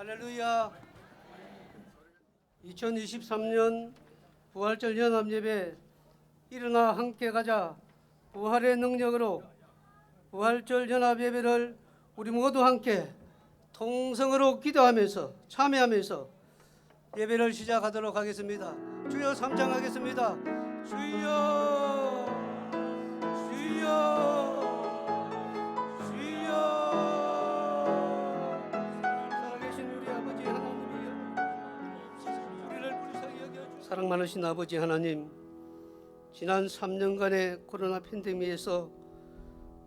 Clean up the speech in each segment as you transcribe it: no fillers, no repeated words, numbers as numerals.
할렐루야. 2023년 부활절 연합예배 일어나 함께 가자. 부활의 능력으로 부활절 연합예배를 우리 모두 함께 통성으로 기도하면서 참여하면서 예배를 시작하도록 하겠습니다. 주여 삼창하겠습니다. 주여 주여 사랑 많으신 아버지 하나님, 지난 3년간의 코로나 팬데믹에서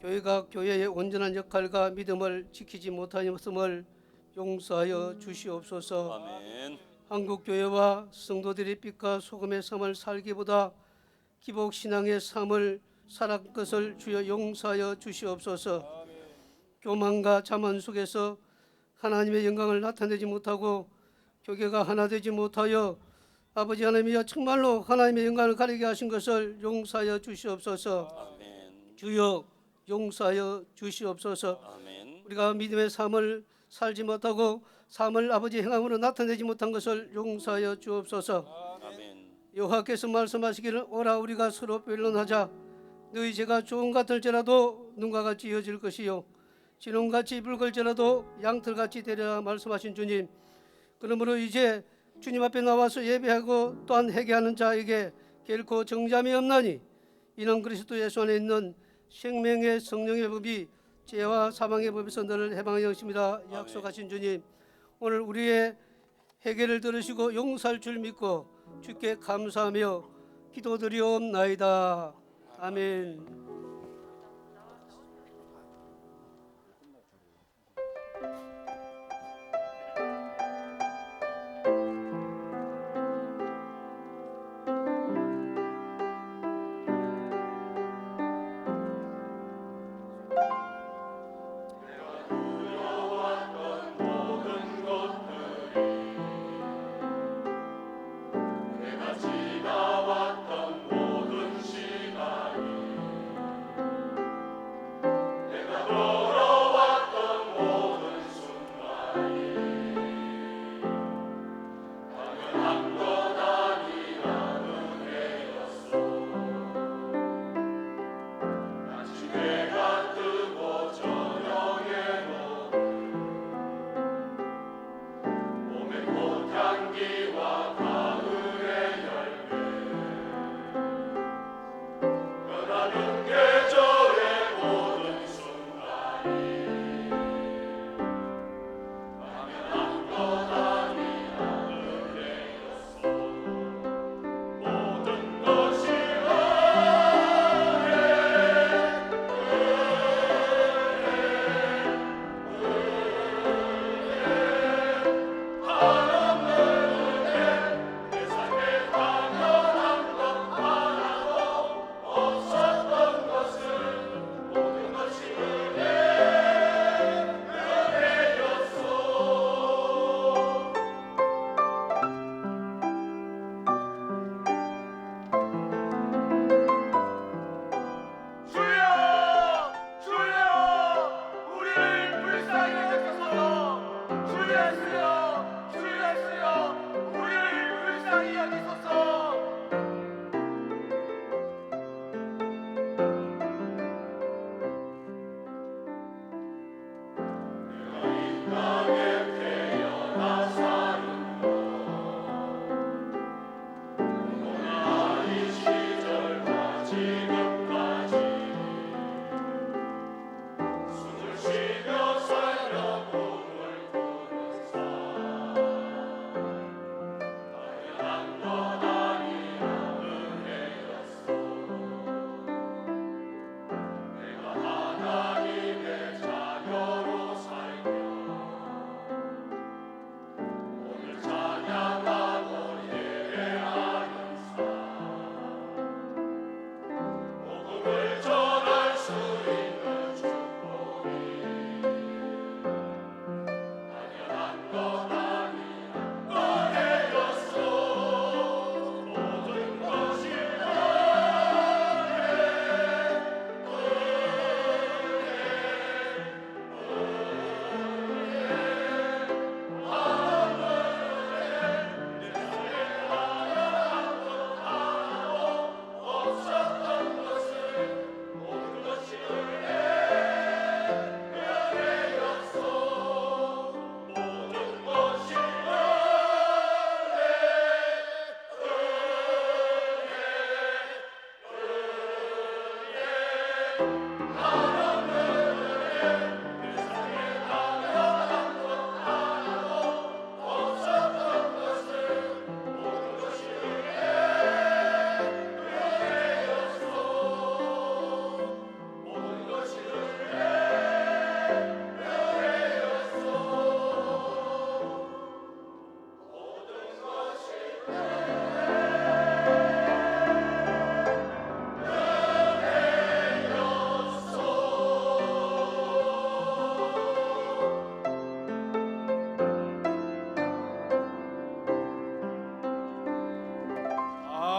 교회가 교회의 온전한 역할과 믿음을 지키지 못하였음을 용서하여 주시옵소서. 아멘. 한국 교회와 성도들의 빛과 소금의 삶을 살기보다 기복 신앙의 삶을 살아간 것을 주여 용서하여 주시옵소서. 교만과 자만 속에서 하나님의 영광을 나타내지 못하고 교회가 하나 되지 못하여 아버지 하나님이여 정말로 하나님의 영광을 가리게 하신 것을 용서하여 주시옵소서. 아멘. 주여 용서하여 주시옵소서. 아멘. 우리가 믿음의 삶을 살지 못하고 삶을 아버지 행함으로 나타내지 못한 것을 용서하여 주옵소서. 아멘. 여호와께서 말씀하시기를 오라 우리가 서로 변론하자. 너희 죄가 조금 같을지라도 눈과 같이 이어질 것이요 진홍같이 붉을지라도 양털같이 되리라 말씀하신 주님, 그러므로 이제 주님 앞에 나와서 예배하고 또한 회개하는 자에게 결코 정잠이 없나니 이는 그리스도 예수 안에 있는 생명의 성령의 법이 죄와 사망의 법에서 너를 해방하여 주심이라 약속하신 주님, 오늘 우리의 회개를 들으시고 용서할 줄 믿고 주께 감사하며 기도드리옵나이다. 아멘.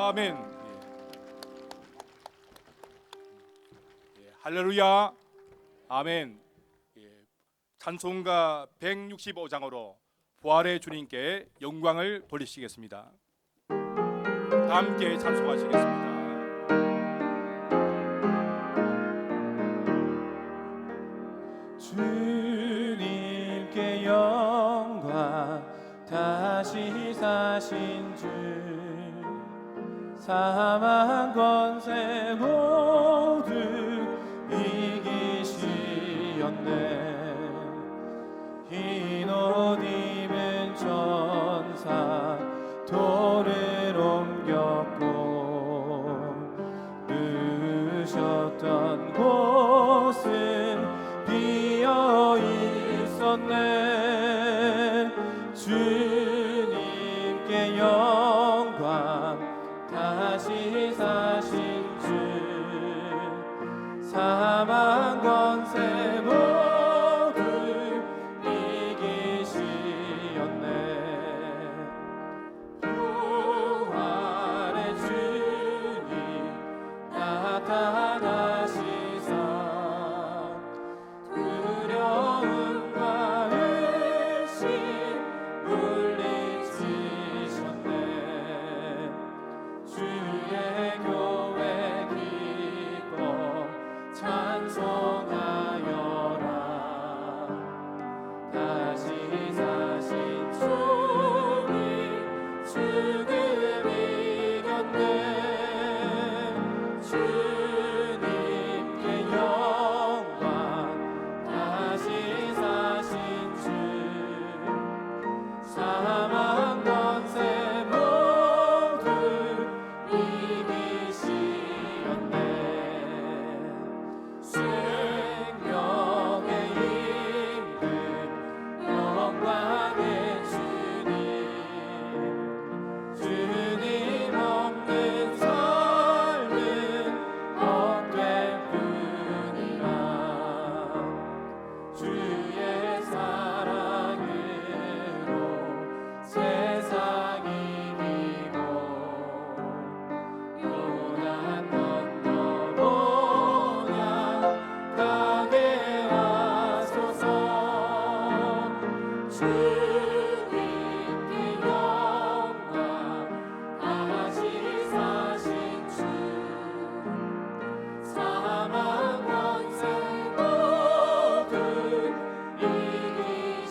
아멘. 할렐루야. 아멘. 찬송가 165장으로 부활의 주님께 영광을 돌리시겠습니다. 다 함께 찬송하시겠습니다. 주님께 영광, 다시 사신 주, 사망 권세 모두 이기시었네. 흰 옷 입은 천사 돌을 옮겼고, 누우셨던 곳은 비어 있었네. 주님께 영광, 다시 사신 주, 사망 권세 모두 이기시었네. 부활의 주님 나타나시사 두려움과 의심 물리치셨네. 주의 교회 기뻐 찬송하여라. 다시 사신 주님 죽음 이겼네. 주님께 영광, 다시 사신 주, 사망 권세 모두 이기시었네. 생명의 임금, 영광의 주님, 주님 없는 삶은 헛될 뿐이라. 주의 사랑으로 세상 이기고 요단 건너보냐 가게 하소서. 주님께 영광, 다시 사신 주, 사망 권세 모두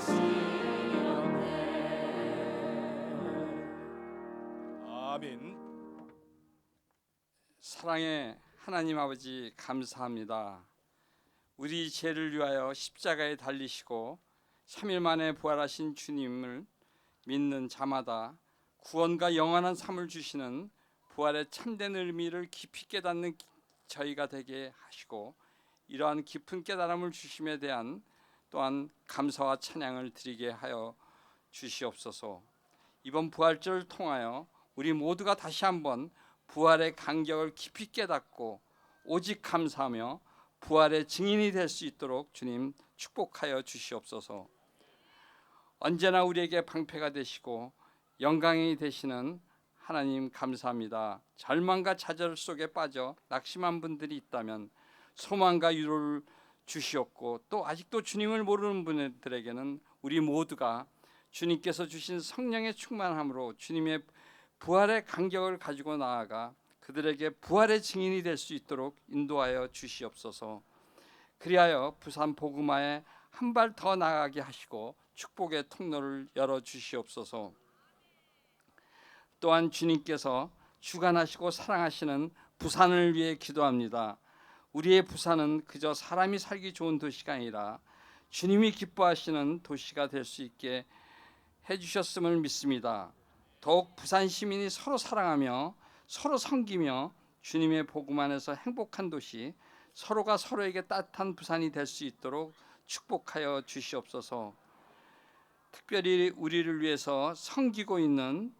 이기시었네. 아멘. 사랑의 하나님 아버지, 감사합니다. 우리 죄를 위하여 십자가에 달리시고 3일 만에 부활하신 주님을 믿는 자마다 구원과 영원한 삶을 주시는 부활의 참된 의미를 깊이 깨닫는 저희가 되게 하시고, 이러한 깊은 깨달음을 주심에 대한 또한 감사와 찬양을 드리게 하여 주시옵소서. 이번 부활절을 통하여 우리 모두가 다시 한번 부활의 간격을 깊이 깨닫고 오직 감사하며 부활의 증인이 될 수 있도록 주님 축복하여 주시옵소서. 언제나 우리에게 방패가 되시고 영광이 되시는 하나님 감사합니다. 절망과 좌절 속에 빠져 낙심한 분들이 있다면 소망과 위로를 주시옵고, 또 아직도 주님을 모르는 분들에게는 우리 모두가 주님께서 주신 성령의 충만함으로 주님의 부활의 간격을 가지고 나아가 그들에게 부활의 증인이 될 수 있도록 인도하여 주시옵소서. 그리하여 부산 복음화에 한 발 더 나아가게 하시고 축복의 통로를 열어 주시옵소서. 또한 주님께서 주관하시고 사랑하시는 부산을 위해 기도합니다. 우리의 부산은 그저 사람이 살기 좋은 도시가 아니라 주님이 기뻐하시는 도시가 될 수 있게 해주셨음을 믿습니다. 더욱 부산 시민이 서로 사랑하며 서로 섬기며 주님의 복음 안에서 행복한 도시, 서로가 서로에게 따뜻한 부산이 될 수 있도록 축복하여 주시옵소서. 특별히 우리를 위해서 섬기고 있는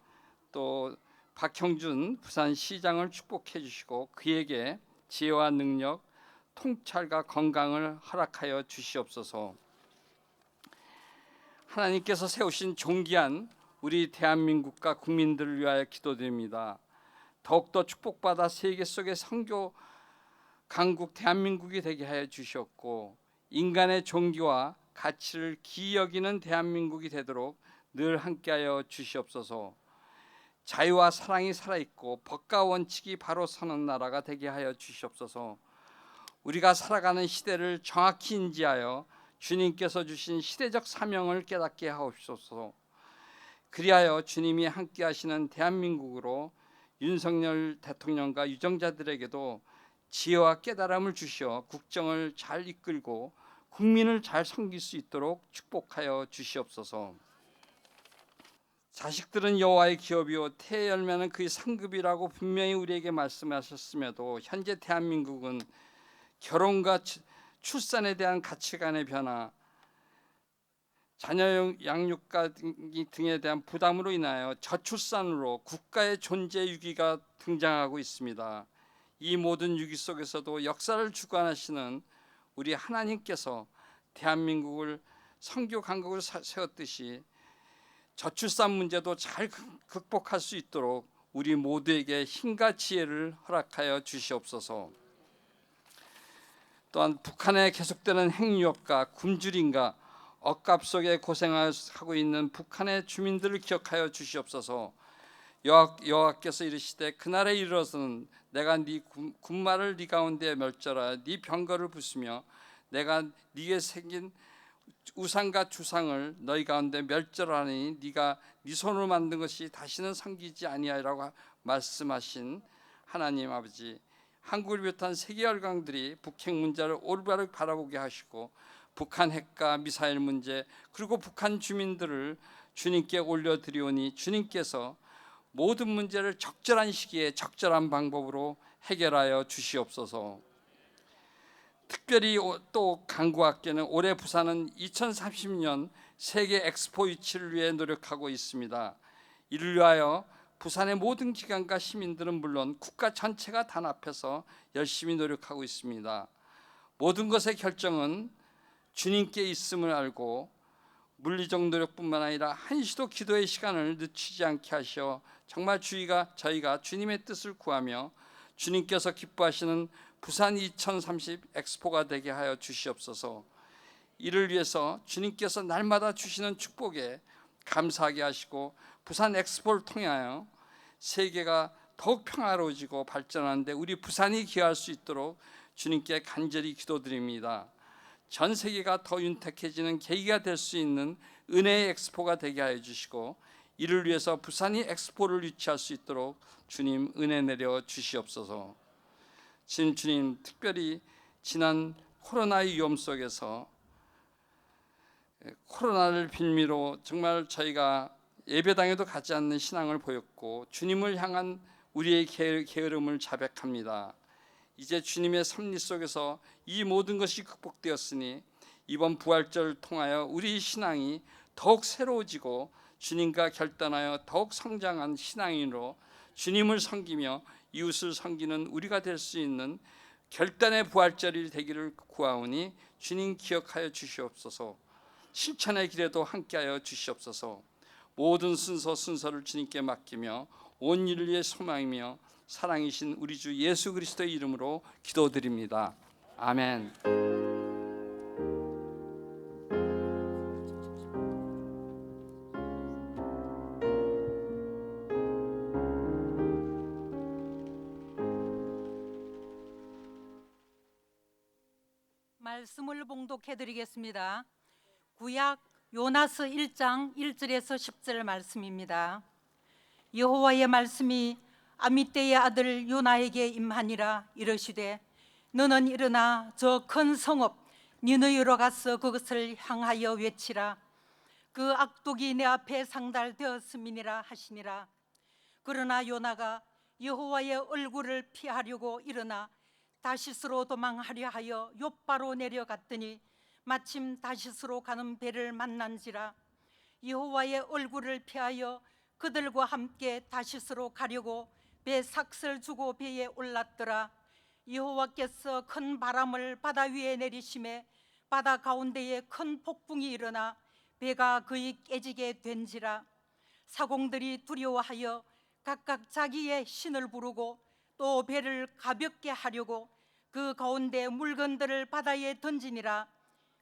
또 박형준 부산시장을 축복해 주시고 그에게 지혜와 능력, 통찰과 건강을 허락하여 주시옵소서. 하나님께서 세우신 존귀한 우리 대한민국과 국민들을 위하여 기도드립니다. 더욱더 축복받아 세계 속의 선교 강국 대한민국이 되게 하여 주셨고, 인간의 종기와 가치를 기이 여기는 대한민국이 되도록 늘 함께하여 주시옵소서. 자유와 사랑이 살아있고 법과 원칙이 바로 서는 나라가 되게 하여 주시옵소서. 우리가 살아가는 시대를 정확히 인지하여 주님께서 주신 시대적 사명을 깨닫게 하옵소서. 그리하여 주님이 함께 하시는 대한민국으로 윤석열 대통령과 유정자들에게도 지혜와 깨달음을 주시어 국정을 잘 이끌고 국민을 잘 섬길 수 있도록 축복하여 주시옵소서. 자식들은 여호와의 기업이요 태의 열매는 그의 상급이라고 분명히 우리에게 말씀하셨음에도 현재 대한민국은 결혼과 출산에 대한 가치관의 변화, 자녀 양육가 등에 대한 부담으로 인하여 저출산으로 국가의 존재 위기가 등장하고 있습니다. 이 모든 위기 속에서도 역사를 주관하시는 우리 하나님께서 대한민국을 선교 강국을 세웠듯이 저출산 문제도 잘 극복할 수 있도록 우리 모두에게 힘과 지혜를 허락하여 주시옵소서. 또한 북한의 계속되는 핵유협과 굶주림과 억압 속에 고생하고 있는 북한의 주민들을 기억하여 주시옵소서. 여호와께서 이르시되 그날에 이르러서는 내가 네 군마를 네 가운데 멸절하여 네 병거를 부수며 내가 네게 새긴 우상과 주상을 너희 가운데 멸절하니 네가 네 손으로 만든 것이 다시는 섬기지 아니하리라고 말씀하신 하나님 아버지, 한국을 비롯한 세계 열강들이 북핵 문제를 올바르게 바라보게 하시고 북한 핵과 미사일 문제 그리고 북한 주민들을 주님께 올려드리오니 주님께서 모든 문제를 적절한 시기에 적절한 방법으로 해결하여 주시옵소서. 특별히 또 강구학계는 올해 부산은 2030년 세계 엑스포 유치를 위해 노력하고 있습니다. 이를 위하여 부산의 모든 기관과 시민들은 물론 국가 전체가 단합해서 열심히 노력하고 있습니다. 모든 것의 결정은 주님께 있음을 알고 물리적 노력뿐만 아니라 한시도 기도의 시간을 늦추지 않게 하셔 정말 저희가 주님의 뜻을 구하며 주님께서 기뻐하시는 부산 2030 엑스포가 되게 하여 주시옵소서. 이를 위해서 주님께서 날마다 주시는 축복에 감사하게 하시고 부산 엑스포를 통하여 세계가 더욱 평화로워지고 발전하는데 우리 부산이 기여할 수 있도록 주님께 간절히 기도드립니다. 전 세계가 더 윤택해지는 계기가 될 수 있는 은혜의 엑스포가 되게 하여 주시고 이를 위해서 부산이 엑스포를 유치할 수 있도록 주님 은혜 내려 주시옵소서. 주님 특별히 지난 코로나의 위험 속에서 코로나를 빌미로 정말 저희가 예배당에도 가지 않는 신앙을 보였고 주님을 향한 우리의 게으름을 자백합니다. 이제 주님의 섭리 속에서 이 모든 것이 극복되었으니 이번 부활절을 통하여 우리 신앙이 더욱 새로워지고 주님과 결단하여 더욱 성장한 신앙인으로 주님을 섬기며 이웃을 섬기는 우리가 될 수 있는 결단의 부활절이 되기를 구하오니 주님 기억하여 주시옵소서. 실천의 길에도 함께하여 주시옵소서. 모든 순서를 주님께 맡기며 온 인류의 소망이며 사랑이신 우리 주 예수 그리스도의 이름으로 기도드립니다. 아멘. 말씀을 봉독해 드리겠습니다. 구약 요나서 1장 1절에서 10절 말씀입니다. 여호와의 말씀이 아미떼의 아들 요나에게 임하니라. 이르시되 너는 일어나 저 큰 성읍 니느웨로 가서 그것을 향하여 외치라. 그 악독이 내 앞에 상달되었음이니라 하시니라. 그러나 요나가 여호와의 얼굴을 피하려고 일어나 다시스로 도망하려 하여 욥바로 내려갔더니 마침 다시스로 가는 배를 만난지라. 여호와의 얼굴을 피하여 그들과 함께 다시스로 가려고 배 삭슬 주고 배에 올랐더라. 여호와께서 큰 바람을 바다 위에 내리심에 바다 가운데에 큰 폭풍이 일어나 배가 거의 깨지게 된지라. 사공들이 두려워하여 각각 자기의 신을 부르고 또 배를 가볍게 하려고 그 가운데 물건들을 바다에 던지니라.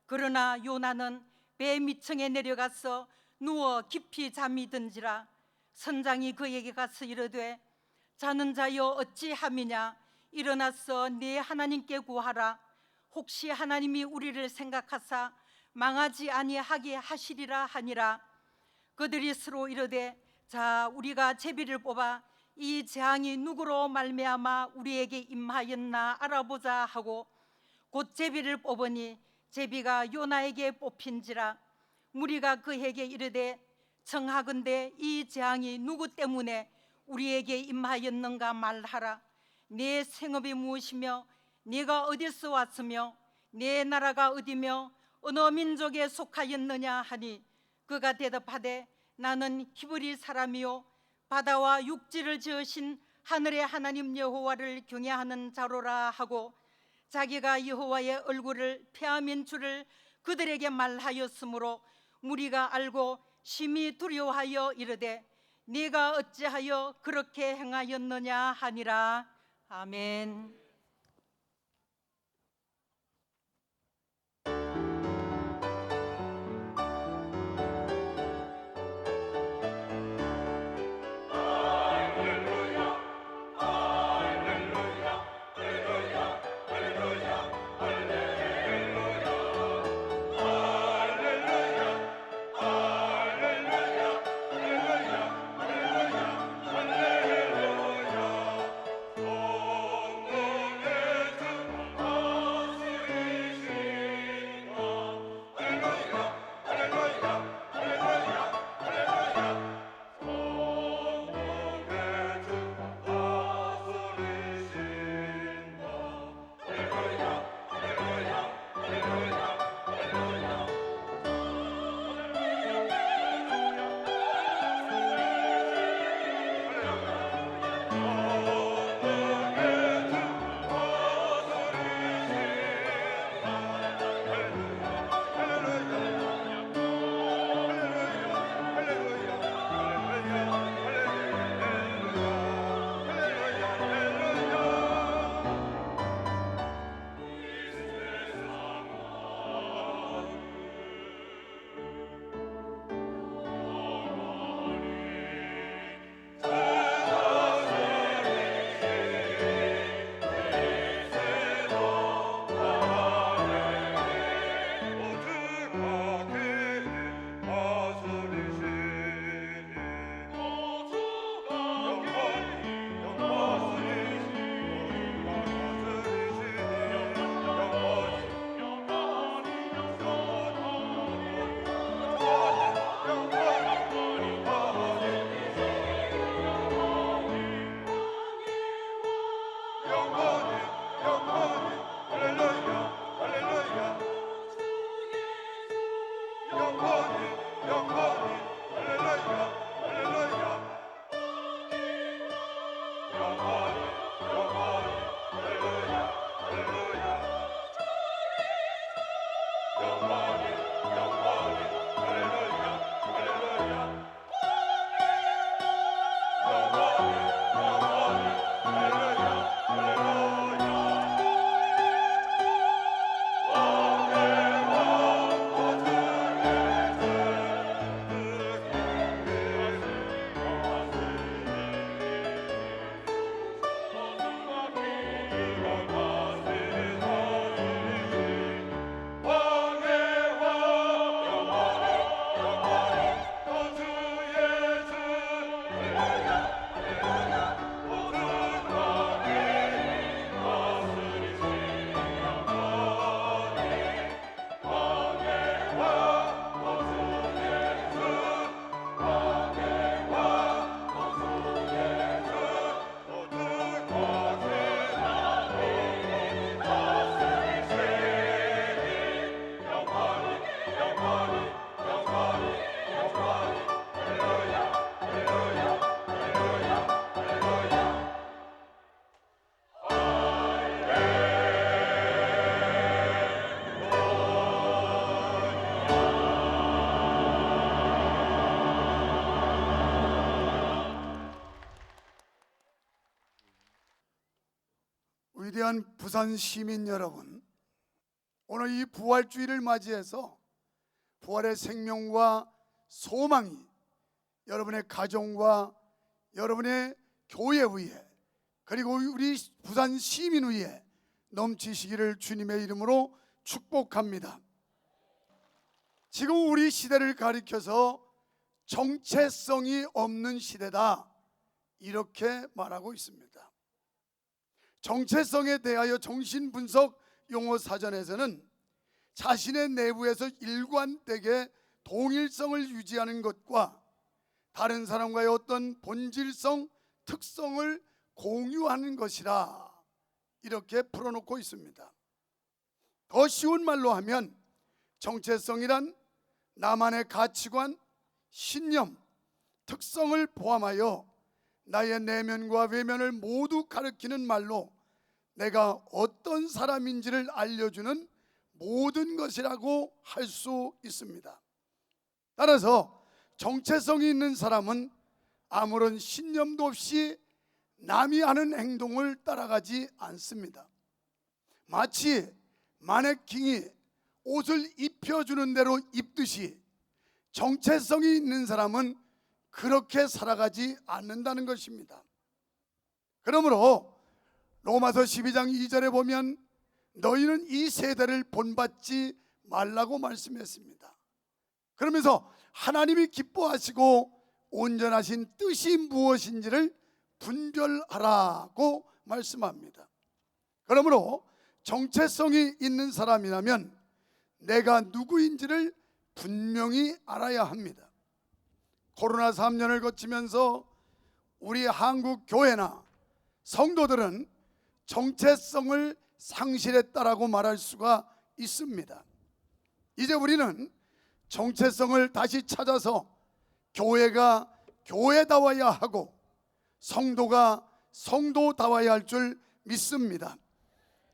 그러나 요나는 배 밑층에 내려가서 누워 깊이 잠이 든지라. 선장이 그에게 가서 이르되 자는 자여 어찌함이냐, 일어나서 네 하나님께 구하라. 혹시 하나님이 우리를 생각하사 망하지 아니하게 하시리라 하니라. 그들이 서로 이르되 자, 우리가 제비를 뽑아 이 재앙이 누구로 말미암아 우리에게 임하였나 알아보자 하고 곧 제비를 뽑으니 제비가 요나에게 뽑힌지라. 무리가 그에게 이르되 청하건대 이 재앙이 누구 때문에 우리에게 임하였는가 말하라. 네 생업이 무엇이며 네가 어디서 왔으며 네 나라가 어디며 어느 민족에 속하였느냐 하니 그가 대답하되 나는 히브리 사람이요 바다와 육지를 지으신 하늘의 하나님 여호와를 경외하는 자로라 하고 자기가 여호와의 얼굴을 폐함인 줄을 그들에게 말하였으므로 무리가 알고 심히 두려워하여 이르되 네가 어찌하여 그렇게 행하였느냐 하니라. 아멘. 위대한 부산 시민 여러분, 오늘 이 부활주의를 맞이해서 부활의 생명과 소망이 여러분의 가정과 여러분의 교회 위에, 그리고 우리 부산 시민 위에 넘치시기를 주님의 이름으로 축복합니다. 지금 우리 시대를 가리켜서 정체성이 없는 시대다, 이렇게 말하고 있습니다. 정체성에 대하여 정신분석 용어사전에서는 자신의 내부에서 일관되게 동일성을 유지하는 것과 다른 사람과의 어떤 본질성, 특성을 공유하는 것이라, 이렇게 풀어놓고 있습니다. 더 쉬운 말로 하면 정체성이란 나만의 가치관, 신념, 특성을 포함하여 나의 내면과 외면을 모두 가리키는 말로 내가 어떤 사람인지를 알려주는 모든 것이라고 할 수 있습니다. 따라서 정체성이 있는 사람은 아무런 신념도 없이 남이 하는 행동을 따라가지 않습니다. 마치 마네킹이 옷을 입혀주는 대로 입듯이 정체성이 있는 사람은 그렇게 살아가지 않는다는 것입니다. 그러므로 로마서 12장 2절에 보면 너희는 이 세대를 본받지 말라고 말씀했습니다. 그러면서 하나님이 기뻐하시고 온전하신 뜻이 무엇인지를 분별하라고 말씀합니다. 그러므로 정체성이 있는 사람이라면 내가 누구인지를 분명히 알아야 합니다. 코로나 3년을 거치면서 우리 한국 교회나 성도들은 정체성을 상실했다라고 말할 수가 있습니다. 이제 우리는 정체성을 다시 찾아서 교회가 교회다워야 하고 성도가 성도다워야 할 줄 믿습니다.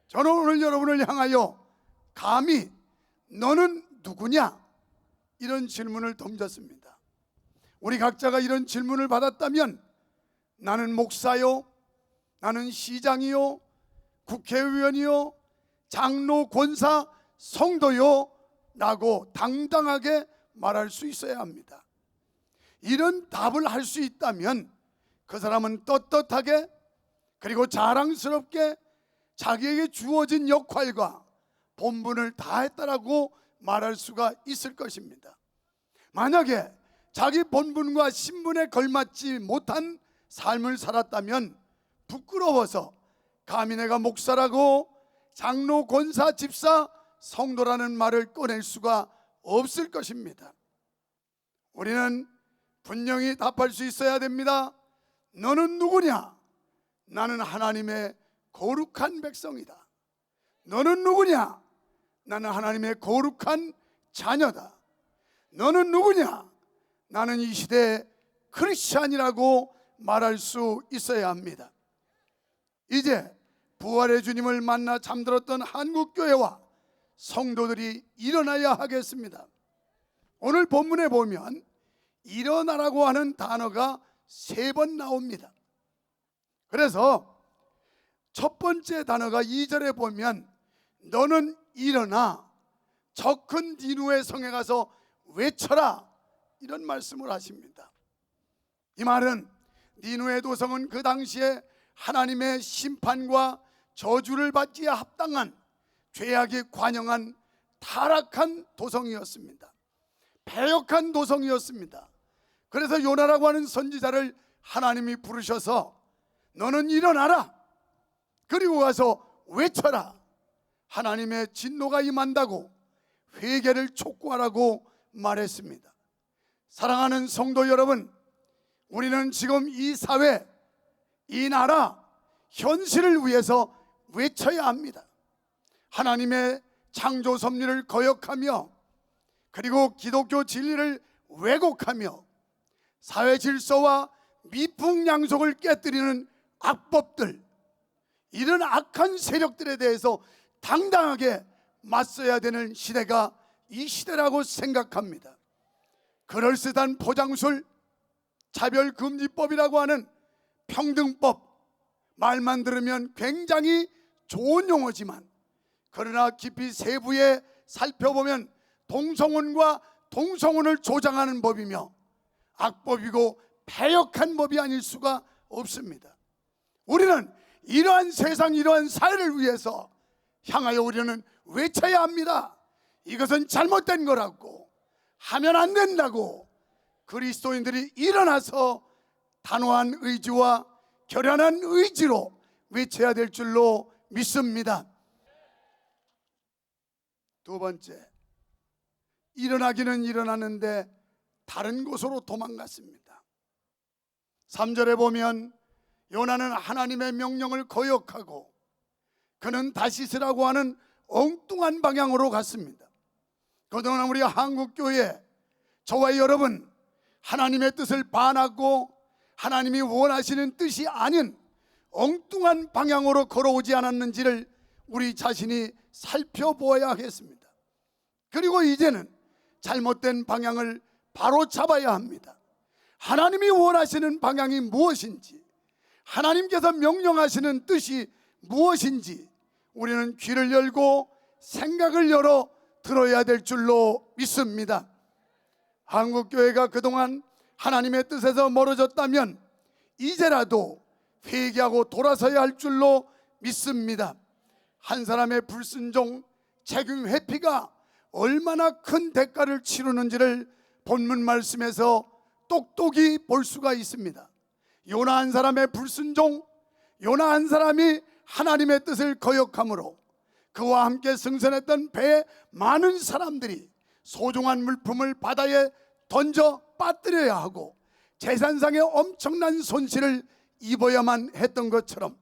저는 오늘 여러분을 향하여 감히 너는 누구냐? 이런 질문을 던졌습니다. 우리 각자가 이런 질문을 받았다면 나는 목사요, 나는 시장이요, 국회의원이요, 장로, 권사, 성도요 라고 당당하게 말할 수 있어야 합니다. 이런 답을 할 수 있다면 그 사람은 떳떳하게 그리고 자랑스럽게 자기에게 주어진 역할과 본분을 다했다라고 말할 수가 있을 것입니다. 만약에 자기 본분과 신분에 걸맞지 못한 삶을 살았다면 부끄러워서 감히 내가 목사라고 장로, 권사, 집사, 성도라는 말을 꺼낼 수가 없을 것입니다. 우리는 분명히 답할 수 있어야 됩니다. 너는 누구냐? 나는 하나님의 거룩한 백성이다. 너는 누구냐? 나는 하나님의 거룩한 자녀다. 너는 누구냐? 나는 이 시대의 크리스찬이라고 말할 수 있어야 합니다. 이제 부활의 주님을 만나 잠들었던 한국교회와 성도들이 일어나야 하겠습니다. 오늘 본문에 보면 일어나라고 하는 단어가 3번 나옵니다. 그래서 첫 번째 단어가 2절에 보면 너는 일어나 저 큰 니누의 성에 가서 외쳐라, 이런 말씀을 하십니다. 이 말은 니누의 도성은 그 당시에 하나님의 심판과 저주를 받기에 합당한 죄악이 관영한 타락한 도성이었습니다. 패역한 도성이었습니다. 그래서 요나라고 하는 선지자를 하나님이 부르셔서 너는 일어나라, 그리고 가서 외쳐라, 하나님의 진노가 임한다고 회개를 촉구하라고 말했습니다. 사랑하는 성도 여러분, 우리는 지금 이 사회, 이 나라, 현실을 위해서 외쳐야 합니다. 하나님의 창조 섭리를 거역하며 그리고 기독교 진리를 왜곡하며 사회 질서와 미풍양속을 깨뜨리는 악법들, 이런 악한 세력들에 대해서 당당하게 맞서야 되는 시대가 이 시대라고 생각합니다. 그럴듯한 포장술, 차별금지법이라고 하는 평등법, 말만 들으면 굉장히 좋은 용어지만 그러나 깊이 세부에 살펴보면 동성혼과 동성혼을 조장하는 법이며 악법이고 패역한 법이 아닐 수가 없습니다. 우리는 이러한 세상, 이러한 사회를 위해서 향하여 우리는 외쳐야 합니다. 이것은 잘못된 거라고, 하면 안 된다고 그리스도인들이 일어나서 단호한 의지와 결연한 의지로 외쳐야 될 줄로 믿습니다. 두 번째, 일어나기는 일어나는데 다른 곳으로 도망갔습니다. 3절에 보면 요나는 하나님의 명령을 거역하고 그는 다시스라고 하는 엉뚱한 방향으로 갔습니다. 그동안 우리 한국교회, 저와 여러분, 하나님의 뜻을 반하고 하나님이 원하시는 뜻이 아닌 엉뚱한 방향으로 걸어오지 않았는지를 우리 자신이 살펴보아야 하겠습니다. 그리고 이제는 잘못된 방향을 바로 잡아야 합니다. 하나님이 원하시는 방향이 무엇인지, 하나님께서 명령하시는 뜻이 무엇인지 우리는 귀를 열고 생각을 열어 들어야 될 줄로 믿습니다. 한국교회가 그동안 하나님의 뜻에서 멀어졌다면 이제라도 회개하고 돌아서야 할 줄로 믿습니다. 한 사람의 불순종, 책임 회피가 얼마나 큰 대가를 치르는지를 본문 말씀에서 똑똑히 볼 수가 있습니다. 요나 한 사람의 불순종, 요나 한 사람이 하나님의 뜻을 거역함으로 그와 함께 승선했던 배에 많은 사람들이 소중한 물품을 바다에 던져 빠뜨려야 하고 재산상의 엄청난 손실을 입어야만 했던 것처럼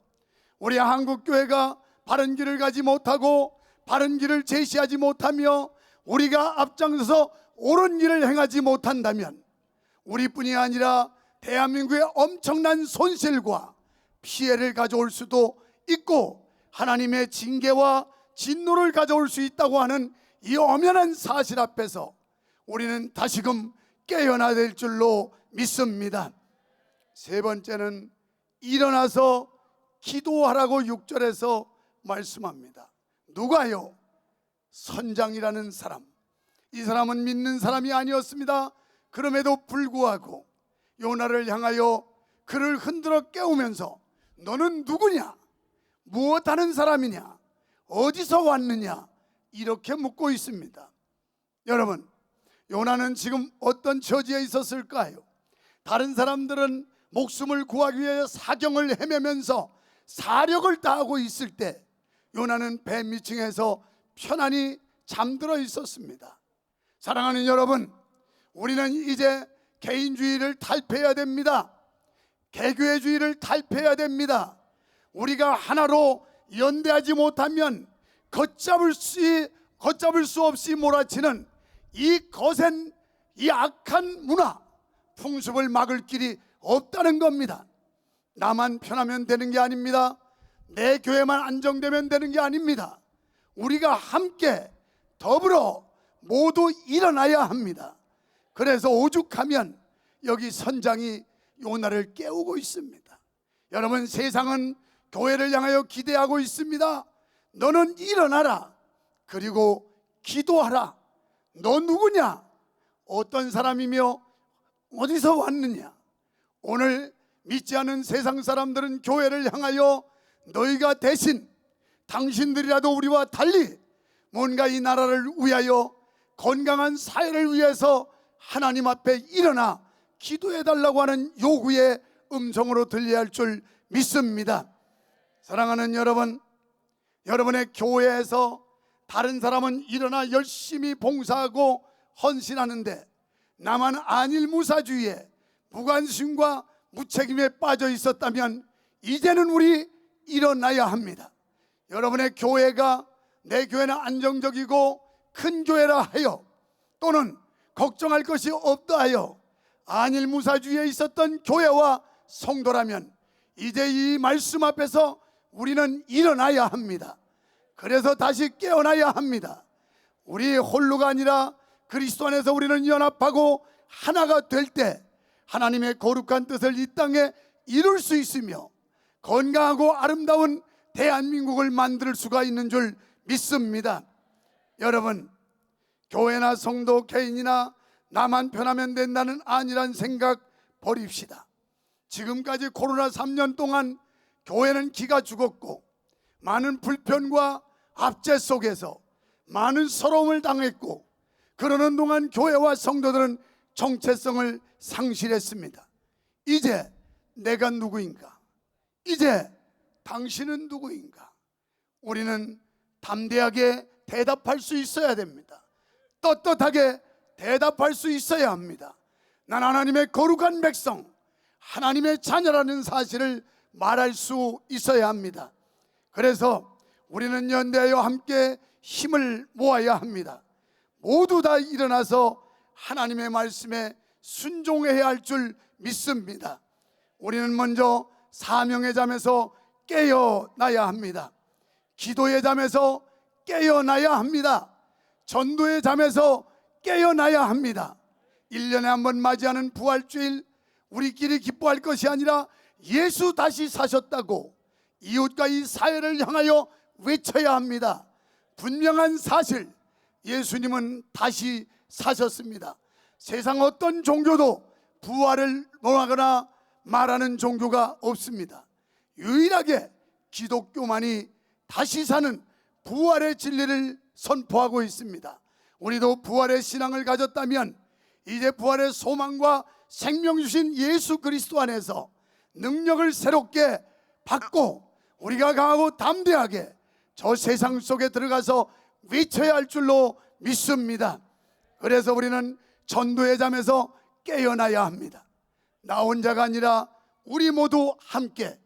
우리 한국교회가 바른 길을 가지 못하고 바른 길을 제시하지 못하며 우리가 앞장서서 옳은 길을 행하지 못한다면 우리뿐이 아니라 대한민국의 엄청난 손실과 피해를 가져올 수도 있고 하나님의 징계와 진노를 가져올 수 있다고 하는 이 엄연한 사실 앞에서 우리는 다시금 깨어나야 될 줄로 믿습니다. 세 번째는 일어나서 기도하라고 6절에서 말씀합니다. 누가요? 선장이라는 사람. 이 사람은 믿는 사람이 아니었습니다. 그럼에도 불구하고 요나를 향하여 그를 흔들어 깨우면서 너는 누구냐? 무엇하는 사람이냐? 어디서 왔느냐? 이렇게 묻고 있습니다. 여러분, 요나는 지금 어떤 처지에 있었을까요? 다른 사람들은 목숨을 구하기 위해 사경을 헤매면서 사력을 다하고 있을 때 요나는 배 밑층에서 편안히 잠들어 있었습니다. 사랑하는 여러분, 우리는 이제 개인주의를 탈피해야 됩니다. 개교회주의를 탈피해야 됩니다. 우리가 하나로 연대하지 못하면 걷잡을 수 없이 몰아치는 이 거센, 이 악한 문화, 풍습을 막을 길이 없다는 겁니다. 나만 편하면 되는 게 아닙니다. 내 교회만 안정되면 되는 게 아닙니다. 우리가 함께 더불어 모두 일어나야 합니다. 그래서 오죽하면 여기 선장이 요나를 깨우고 있습니다. 여러분, 세상은 교회를 향하여 기대하고 있습니다. 너는 일어나라. 그리고 기도하라. 너 누구냐? 어떤 사람이며 어디서 왔느냐? 오늘 믿지 않은 세상 사람들은 교회를 향하여 너희가 대신 당신들이라도 우리와 달리 뭔가 이 나라를 위하여 건강한 사회를 위해서 하나님 앞에 일어나 기도해달라고 하는 요구의 음성으로 들려야 할 줄 믿습니다. 사랑하는 여러분, 여러분의 교회에서 다른 사람은 일어나 열심히 봉사하고 헌신하는데 나만 안일무사주의에 무관심과 무책임에 빠져 있었다면 이제는 우리 일어나야 합니다. 여러분의 교회가 내 교회는 안정적이고 큰 교회라 하여 또는 걱정할 것이 없다 하여 안일무사주의에 있었던 교회와 성도라면 이제 이 말씀 앞에서 우리는 일어나야 합니다. 그래서 다시 깨어나야 합니다. 우리 홀로가 아니라 그리스도 안에서 우리는 연합하고 하나가 될 때 하나님의 거룩한 뜻을 이 땅에 이룰 수 있으며 건강하고 아름다운 대한민국을 만들 수가 있는 줄 믿습니다. 여러분, 교회나 성도 개인이나 나만 편하면 된다는 아니란 생각 버립시다. 지금까지 코로나 3년 동안 교회는 기가 죽었고 많은 불편과 압제 속에서 많은 서러움을 당했고, 그러는 동안 교회와 성도들은 정체성을 상실했습니다. 이제 내가 누구인가? 이제 당신은 누구인가? 우리는 담대하게 대답할 수 있어야 됩니다. 떳떳하게 대답할 수 있어야 합니다. 난 하나님의 거룩한 백성, 하나님의 자녀라는 사실을 말할 수 있어야 합니다. 그래서 우리는 연대하여 함께 힘을 모아야 합니다. 모두 다 일어나서 하나님의 말씀에 순종해야 할 줄 믿습니다. 우리는 먼저 사명의 잠에서 깨어나야 합니다. 기도의 잠에서 깨어나야 합니다. 전도의 잠에서 깨어나야 합니다. 1년에 한 번 맞이하는 부활주일, 우리끼리 기뻐할 것이 아니라 예수 다시 사셨다고 이웃과 이 사회를 향하여 외쳐야 합니다. 분명한 사실, 예수님은 다시 사셨습니다. 세상 어떤 종교도 부활을 논하거나 말하는 종교가 없습니다. 유일하게 기독교만이 다시 사는 부활의 진리를 선포하고 있습니다. 우리도 부활의 신앙을 가졌다면 이제 부활의 소망과 생명 주신 예수 그리스도 안에서 능력을 새롭게 받고 우리가 강하고 담대하게 저 세상 속에 들어가서 외쳐야 할 줄로 믿습니다. 그래서 우리는 전도의 잠에서 깨어나야 합니다. 나 혼자가 아니라 우리 모두 함께,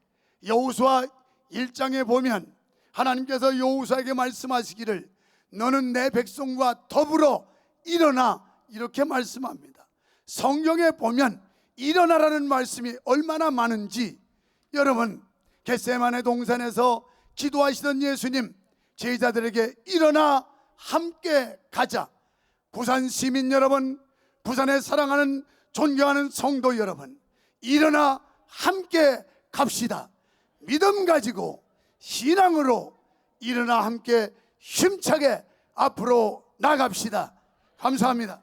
여호수아 1장에 보면 하나님께서 여호수아에게 말씀하시기를 너는 내 백성과 더불어 일어나, 이렇게 말씀합니다. 성경에 보면 일어나라는 말씀이 얼마나 많은지, 여러분, 겟세마네 동산에서 기도하시던 예수님, 제자들에게 일어나 함께 가자. 부산 시민 여러분, 부산에 사랑하는 존경하는 성도 여러분, 일어나 함께 갑시다. 믿음 가지고 신앙으로 일어나 함께 힘차게 앞으로 나갑시다. 감사합니다.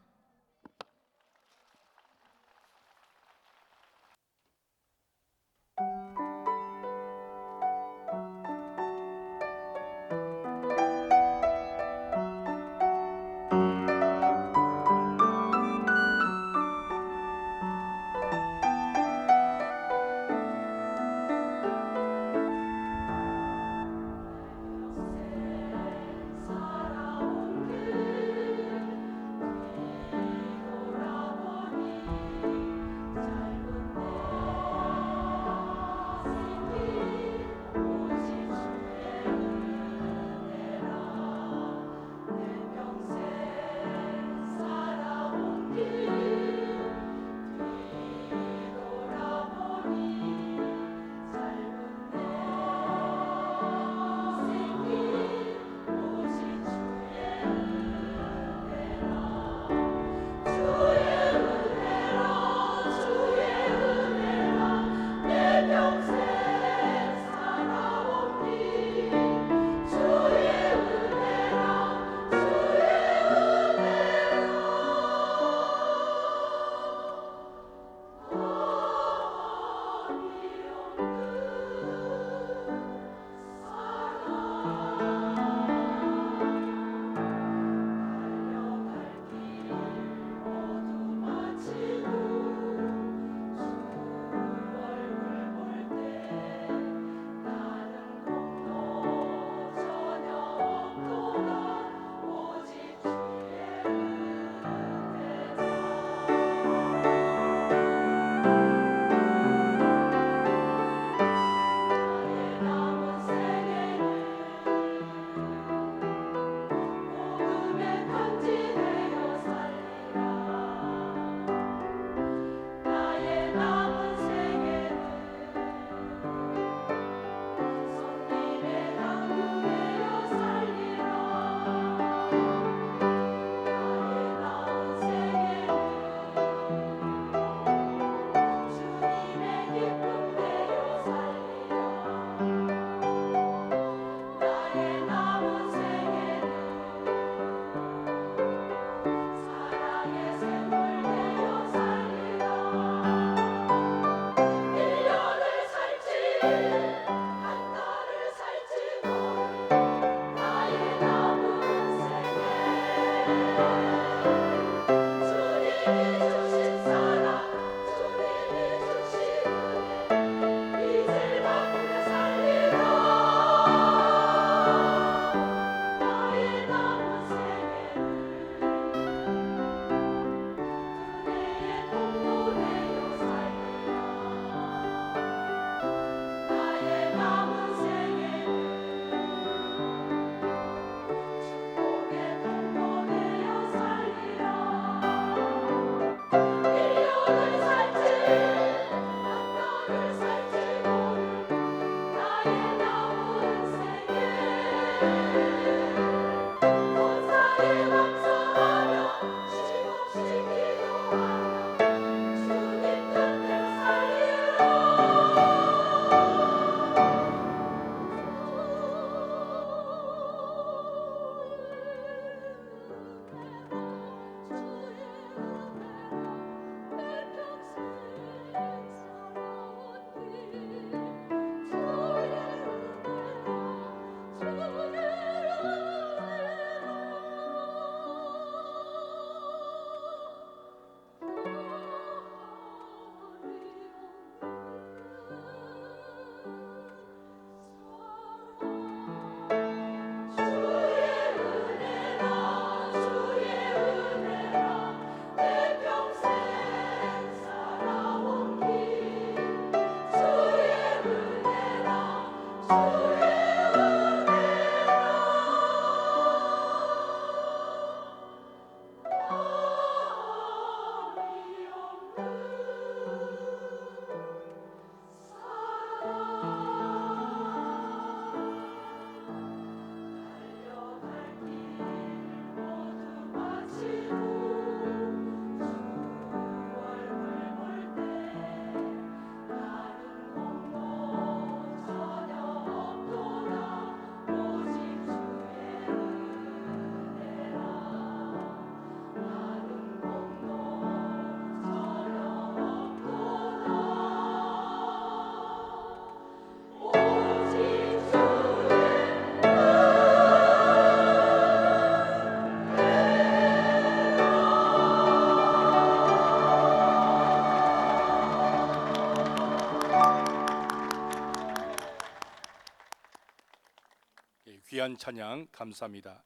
귀한 찬양 감사합니다.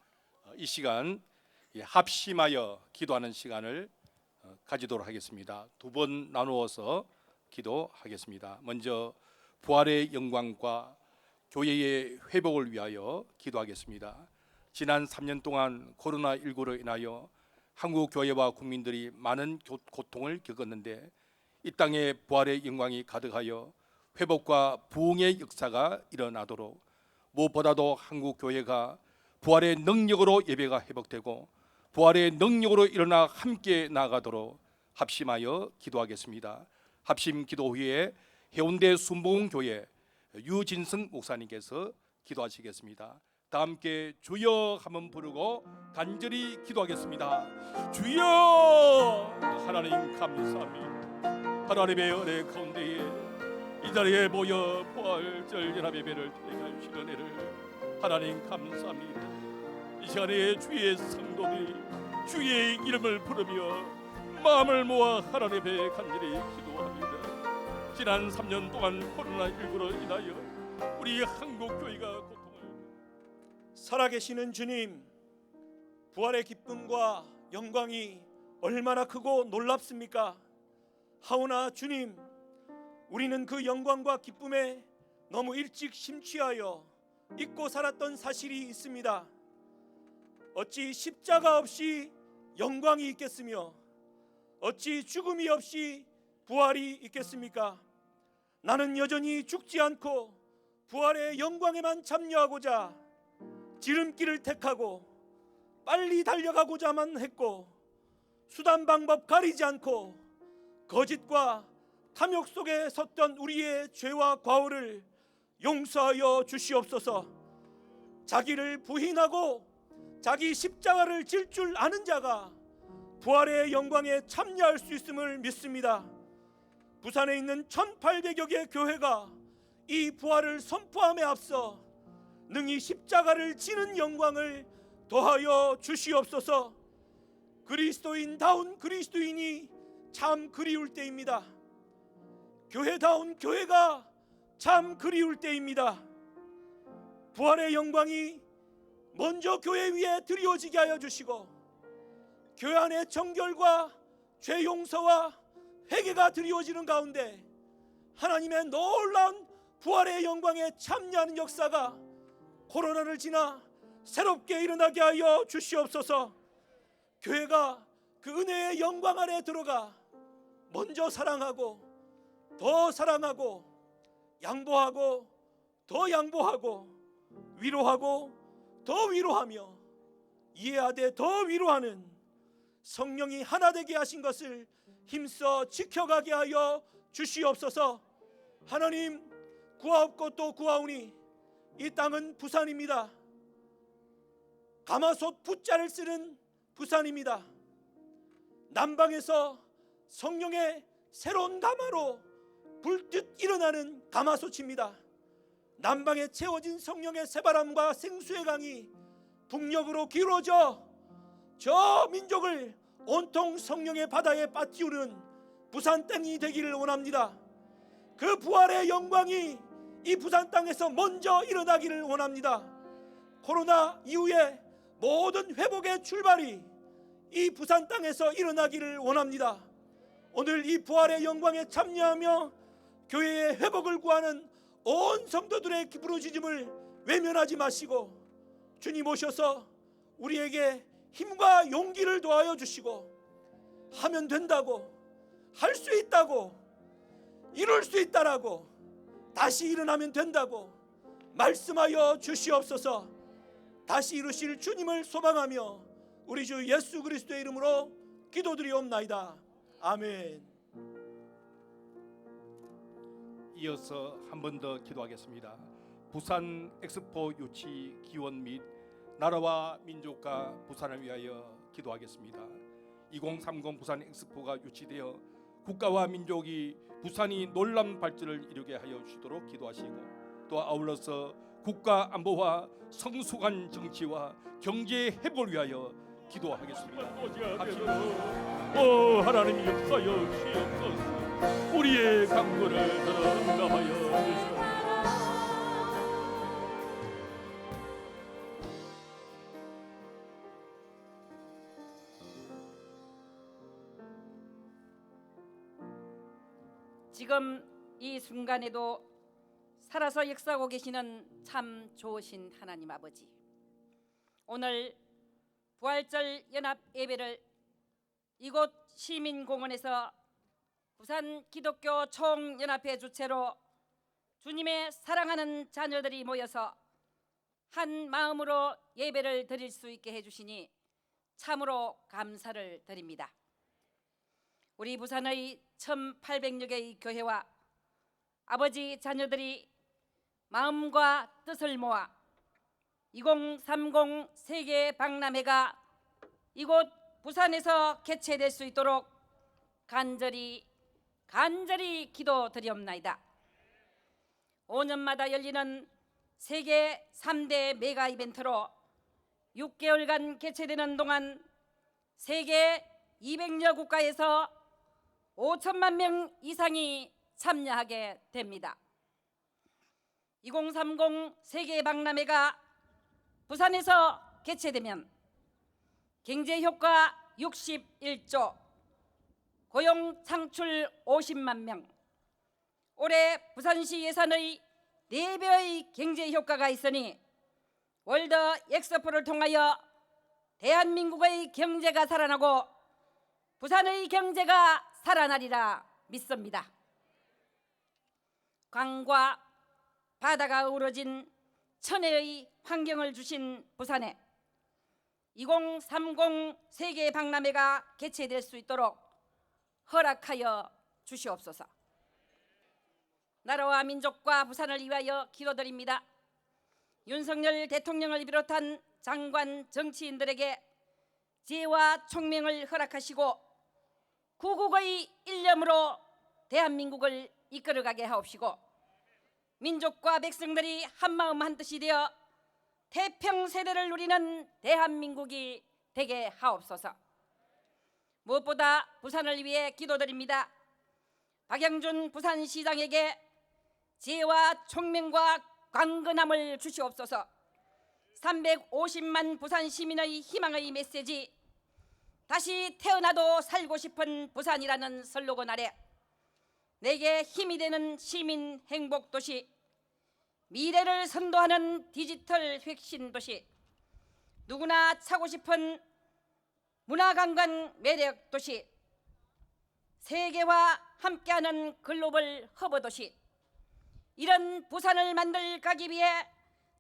이 시간 합심하여 기도하는 시간을 가지도록 하겠습니다. 두 번 나누어서 기도하겠습니다. 먼저 부활의 영광과 교회의 회복을 위하여 기도하겠습니다. 지난 3년 동안 코로나19로 인하여 한국 교회와 국민들이 많은 고통을 겪었는데 이 땅에 부활의 영광이 가득하여 회복과 부흥의 역사가 일어나도록, 무엇보다도 한국 교회가 부활의 능력으로 예배가 회복되고 부활의 능력으로 일어나 함께 나아가도록 합심하여 기도하겠습니다. 합심 기도 후에 해운대 순복음교회 유진승 목사님께서 기도하시겠습니다. 다 함께 주여 한번 부르고 간절히 기도하겠습니다. 주여! 하나님 감사합니다. 하나님의 은혜 가운데에 이 자리에 모여 부활절 연합 예배를 드리게 하시는 은혜를 하나님 감사합니다. 이 시간에 주의 성도들이 주의 이름을 부르며 마음을 모아 하나님 앞에 간절히 기도합니다. 지난 3년 동안 코로나19로 인하여 우리 한국 교회가 고통을 살아계시는 주님, 부활의 기쁨과 영광이 얼마나 크고 놀랍습니까? 하오나 주님, 우리는 그 영광과 기쁨에 너무 일찍 심취하여 잊고 살았던 사실이 있습니다. 어찌 십자가 없이 영광이 있겠으며 어찌 죽음이 없이 부활이 있겠습니까? 나는 여전히 죽지 않고 부활의 영광에만 참여하고자 지름길을 택하고 빨리 달려가고자만 했고 수단 방법 가리지 않고 거짓과 탐욕 속에 섰던 우리의 죄와 과오를 용서하여 주시옵소서. 자기를 부인하고 자기 십자가를 질 줄 아는 자가 부활의 영광에 참여할 수 있음을 믿습니다. 부산에 있는 1800여 개 교회가 이 부활을 선포함에 앞서 능히 십자가를 지는 영광을 더하여 주시옵소서. 그리스도인다운 그리스도인이 참 그리울 때입니다. 교회다운 교회가 참 그리울 때입니다. 부활의 영광이 먼저 교회 위에 드리워지게 하여 주시고 교회 안의 정결과 죄 용서와 회개가 드리워지는 가운데 하나님의 놀라운 부활의 영광에 참여하는 역사가 코로나를 지나 새롭게 일어나게 하여 주시옵소서. 교회가 그 은혜의 영광 안에 들어가 먼저 사랑하고 더 사랑하고 양보하고 더 양보하고 위로하고 더 위로하며 이해하되 더 위로하는 성령이 하나 되게 하신 것을 힘써 지켜가게 하여 주시옵소서. 하나님, 구하옵고 또 구하오니 이 땅은 부산입니다. 가마솥 부자를 쓰는 부산입니다. 남방에서 성령의 새로운 가마로 불뜻 일어나는 가마솥입니다. 남방에 채워진 성령의 새바람과 생수의 강이 북녘으로 기울어져 저 민족을 온통 성령의 바다에 빠뜨리는 부산 땅이 되기를 원합니다. 그 부활의 영광이 이 부산 땅에서 먼저 일어나기를 원합니다. 코로나 이후에 모든 회복의 출발이 이 부산 땅에서 일어나기를 원합니다. 오늘 이 부활의 영광에 참여하며 교회의 회복을 구하는 온 성도들의 부르짖음을 외면하지 마시고 주님 오셔서 우리에게 힘과 용기를 더하여 주시고 하면 된다고, 할 수 있다고, 이룰 수 있다라고, 다시 일어나면 된다고 말씀하여 주시옵소서. 다시 이루실 주님을 소망하며 우리 주 예수 그리스도의 이름으로 기도드리옵나이다. 아멘. 이어서 한 번 더 기도하겠습니다. 부산 엑스포 유치 기원 및 나라와 민족과 부산을 위하여 기도하겠습니다. 2030 부산 엑스포가 유치되어 국가와 민족이 부산이 놀라운 발전을 이루게 하여 주시도록 기도하시고 또 아울러서 국가 안보와 성숙한 정치와 경제 회복을 위하여 기도하겠습니다. 오 하나님 역사여 주시옵소서. 우리의 간구를 들어 응답하여 주시옵소서. 지금 이 순간에도 살아서 역사하고 계시는 참 좋으신 하나님 아버지, 오늘 부활절 연합 예배를 이곳 시민공원에서 부산 기독교 총연합회 주최로 주님의 사랑하는 자녀들이 모여서 한 마음으로 예배를 드릴 수 있게 해주시니 참으로 감사를 드립니다. 우리 부산의 1800여 개의 교회와 아버지 자녀들이 마음과 뜻을 모아 2030 세계 박람회가 이곳 부산에서 개최될 수 있도록 간절히 기도드리옵나이다. 5년마다 열리는 세계 3대 메가 이벤트로 6개월간 개최되는 동안 세계 200여 국가에서 5천만 명 이상이 참여하게 됩니다. 2030 세계 박람회가 부산에서 개최되면 경제효과 61조, 고용 창출 50만 명, 올해 부산시 예산의 4배의 경제효과가 있으니 월드 엑스포를 통하여 대한민국의 경제가 살아나고 부산의 경제가 살아나리라 믿습니다. 강과 바다가 어우러진 천혜의 환경을 주신 부산에 2030 세계 박람회가 개최될 수 있도록 허락하여 주시옵소서. 나라와 민족과 부산을 위하여 기도드립니다. 윤석열 대통령을 비롯한 장관 정치인들에게 지혜와 총명을 허락하시고 구국의 일념으로 대한민국을 이끌어가게 하옵시고 민족과 백성들이 한마음 한뜻이 되어 태평세대를 누리는 대한민국이 되게 하옵소서. 무엇보다 부산을 위해 기도드립니다. 박영준 부산시장에게 지혜와 총명과 강건함을 주시옵소서. 350만 부산 시민의 희망의 메시지, 다시 태어나도 살고 싶은 부산이라는 슬로건 아래 내게 힘이 되는 시민 행복도시, 미래를 선도하는 디지털 혁신도시, 누구나 차고 싶은 문화관광 매력도시, 세계와 함께하는 글로벌 허브도시, 이런 부산을 만들기 위해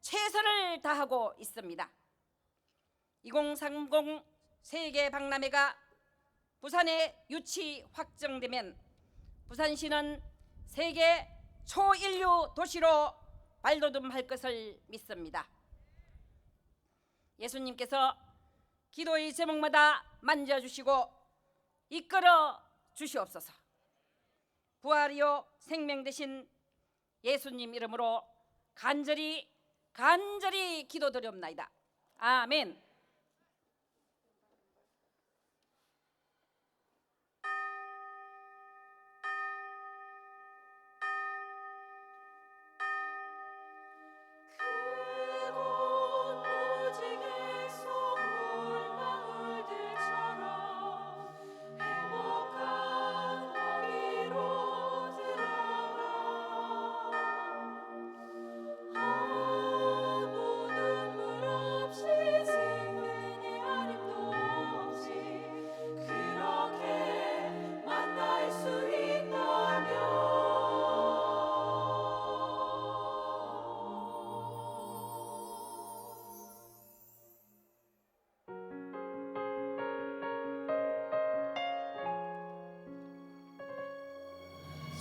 최선을 다하고 있습니다. 2030 세계 박람회가 부산에 유치 확정되면 부산시는 세계 초인류 도시로 발돋움할 것을 믿습니다. 예수님께서 기도의 제목마다 만져주시고 이끌어 주시옵소서. 부활이요 생명 되신 예수님 이름으로 간절히 기도드리옵나이다. 아멘.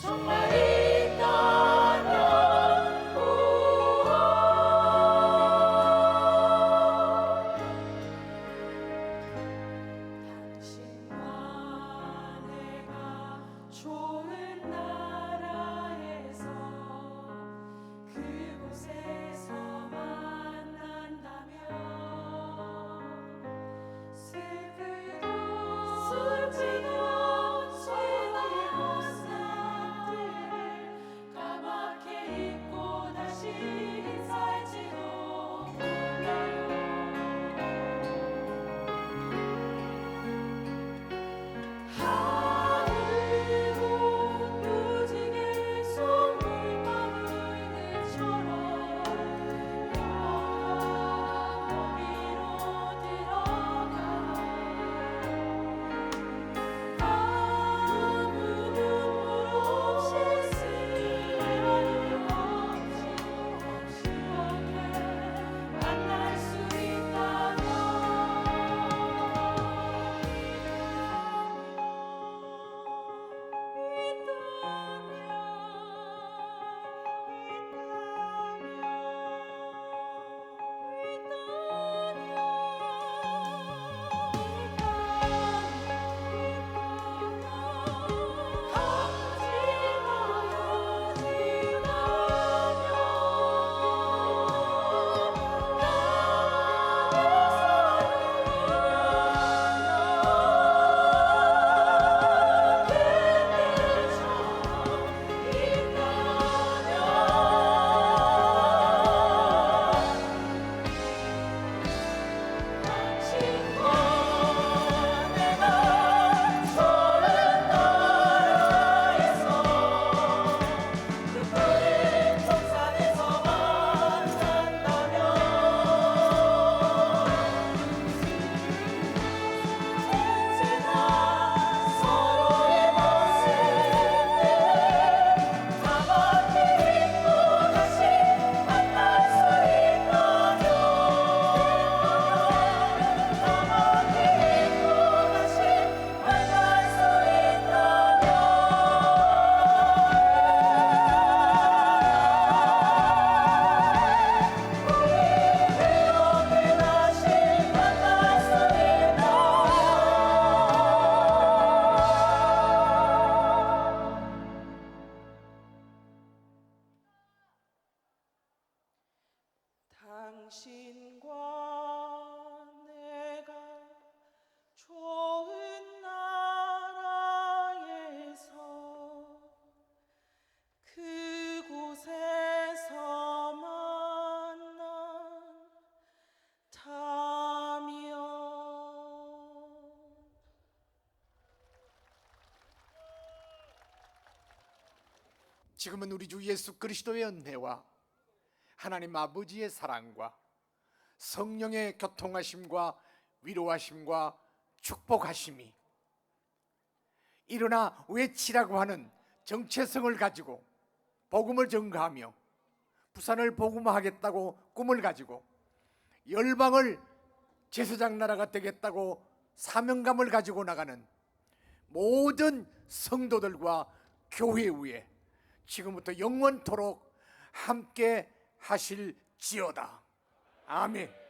정말 있다면 구원 당신과 내가 좋은 나라에서 그곳에서 만난다면 슬프도 슬프고 당신과 내가 좋은 나라에서 그곳에서 만난다면 지금은 우리 주 예수 그리스도의 은혜와 하나님 아버지의 사랑과 성령의 교통하심과 위로하심과 축복하심이 일어나 외치라고 하는 정체성을 가지고 복음을 전가하며 부산을 복음화하겠다고 꿈을 가지고 열방을 제사장 나라가 되겠다고 사명감을 가지고 나가는 모든 성도들과 교회 위에 지금부터 영원토록 함께 하실지어다. 아멘.